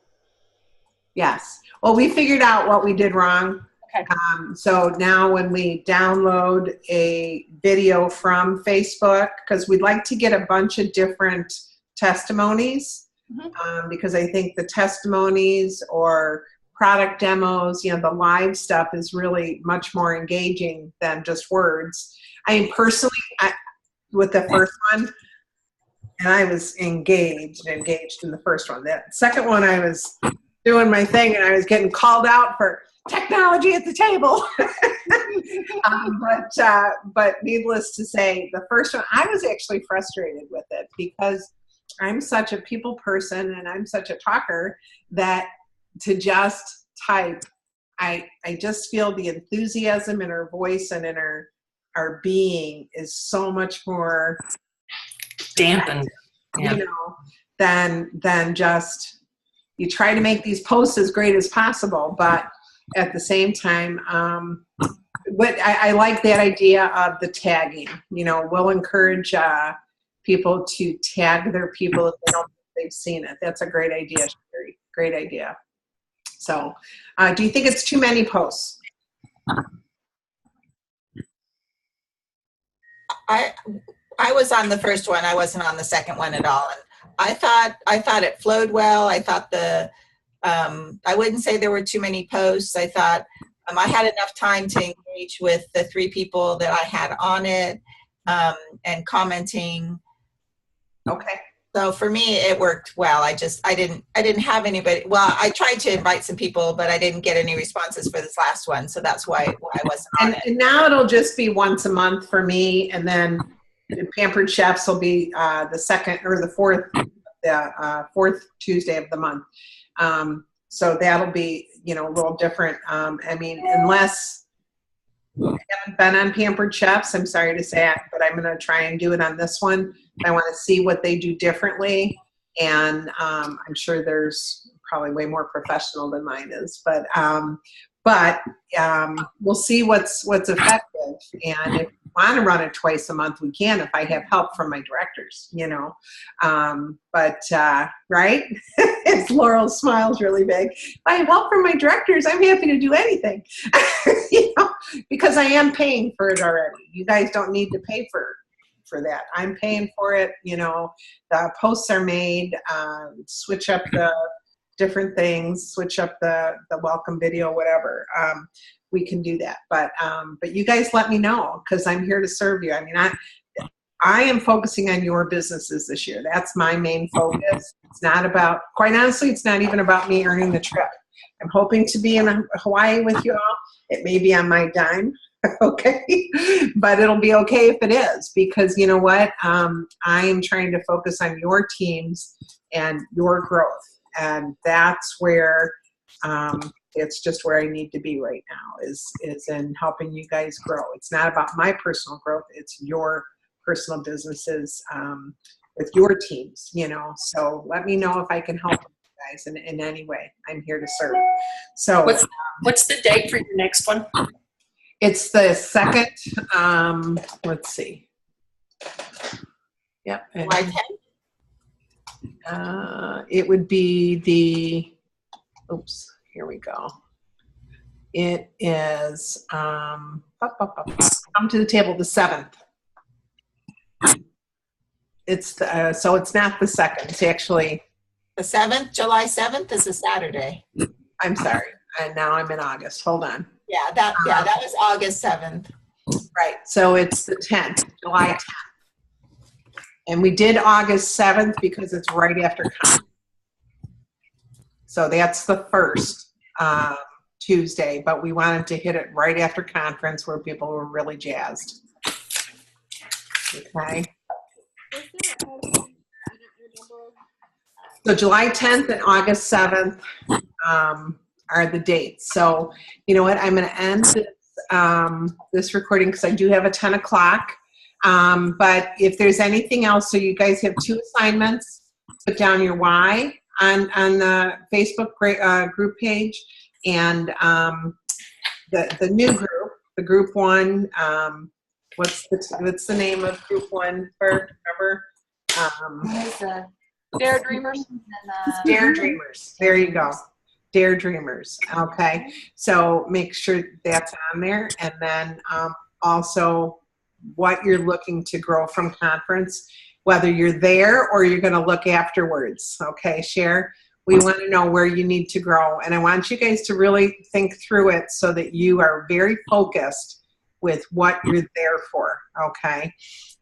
Yes. Well, we figured out what we did wrong. Okay. So now when we download a video from Facebook, because we'd like to get a bunch of different testimonies, because I think the testimonies or product demos, you know, the live stuff is really much more engaging than just words. I mean, personally, with the first one, and I was engaged in the first one. The second one, I was doing my thing and I was getting called out for technology at the table. But needless to say, the first one, I was actually frustrated with it because I'm such a people person and I'm such a talker that to just type, I just feel the enthusiasm in her voice and in her being is so much more dampened, you know, than just, you try to make these posts as great as possible, but at the same time, but I like that idea of the tagging. You know, we'll encourage people to tag their people if they don't think they've seen it. That's a great idea, Sherry. Great idea. So, do you think it's too many posts? I was on the first one. I wasn't on the second one at all. And I thought it flowed well. I thought I wouldn't say there were too many posts. I thought I had enough time to engage with the 3 people that I had on it and commenting. Okay. So for me, it worked well. I didn't have anybody. Well, I tried to invite some people, but I didn't get any responses for this last one. So that's why I wasn't on it. And now it'll just be once a month for me, and then Pampered Chefs will be the second or the fourth Tuesday of the month. So that'll be, you know, a little different. I mean, unless you haven't been on Pampered Chefs, I'm sorry to say it, but I'm going to try and do it on this one. I want to see what they do differently, and I'm sure there's probably way more professional than mine is, but we'll see what's effective. And if we want to run it twice a month, we can if I have help from my directors, you know. Right? It's Laurel smiles really big. If I have help from my directors, I'm happy to do anything, you know, because I am paying for it already. You guys don't need to pay for that. I'm paying for it. You know, the posts are made, switch up the different things, switch up the welcome video, whatever. We can do that. But you guys let me know, because I'm here to serve you. I mean, I am focusing on your businesses this year. That's my main focus. It's not about, quite honestly, it's not even about me earning the trip. I'm hoping to be in Hawaii with you all. It may be on my dime. Okay, but it'll be okay if it is, because you know what? I am trying to focus on your teams and your growth, and that's where it's just where I need to be right now is in helping you guys grow. It's not about my personal growth; it's your personal businesses with your teams. You know, so let me know if I can help you guys in any way. I'm here to serve. So, what's the date for your next one? It's the second, let's see. Yep. July 10th? It would be oops, here we go. It is, come to the table, the 7th. So it's not the 2nd, it's actually. The 7th, July 7th is a Saturday. I'm sorry, and now I'm in August, hold on. Yeah, that was August 7th. Right. So it's the 10th, July 10th. And we did August 7th because it's right after conference. So that's the first Tuesday, but we wanted to hit it right after conference where people were really jazzed. Okay. So July 10th and August 7th are the dates. So, you know what, I'm going to end this recording because I do have a 10 o'clock. But if there's anything else, so you guys have 2 assignments, put down your why on the Facebook group page, and the new group, the group 1, what's the name of group 1, Bert, remember? Dare Dreamers. Dare Dreamers. There you go. Dare Dreamers. Okay, so make sure that's on there, and then also what you're looking to grow from conference, whether you're there or you're going to look afterwards. Okay, share. We want to know where you need to grow, and I want you guys to really think through it so that you are very focused with what you're there for. Okay,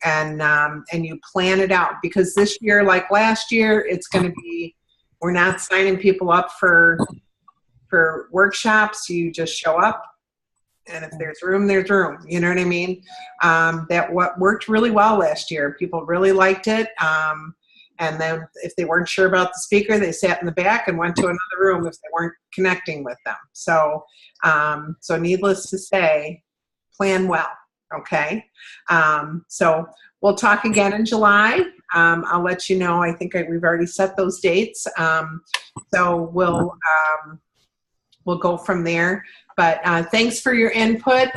and you plan it out, because this year, like last year, it's going to be, we're not signing people up for workshops. You just show up, and if there's room, there's room. You know what I mean? That what worked really well last year. People really liked it. And then if they weren't sure about the speaker, they sat in the back and went to another room if they weren't connecting with them. So, so needless to say, plan well. Okay. So we'll talk again in July. I'll let you know. I think we've already set those dates. So we'll go from there. But thanks for your input.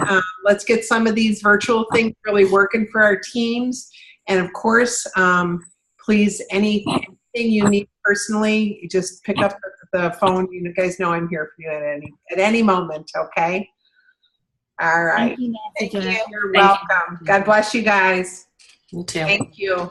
Let's get some of these virtual things really working for our teams. And of course, please, anything you need personally, you just pick up the phone. You guys know I'm here for you at any moment. Okay. All right. Thank you, Nancy. Thank you. You're welcome. God bless you guys. You too. Thank you.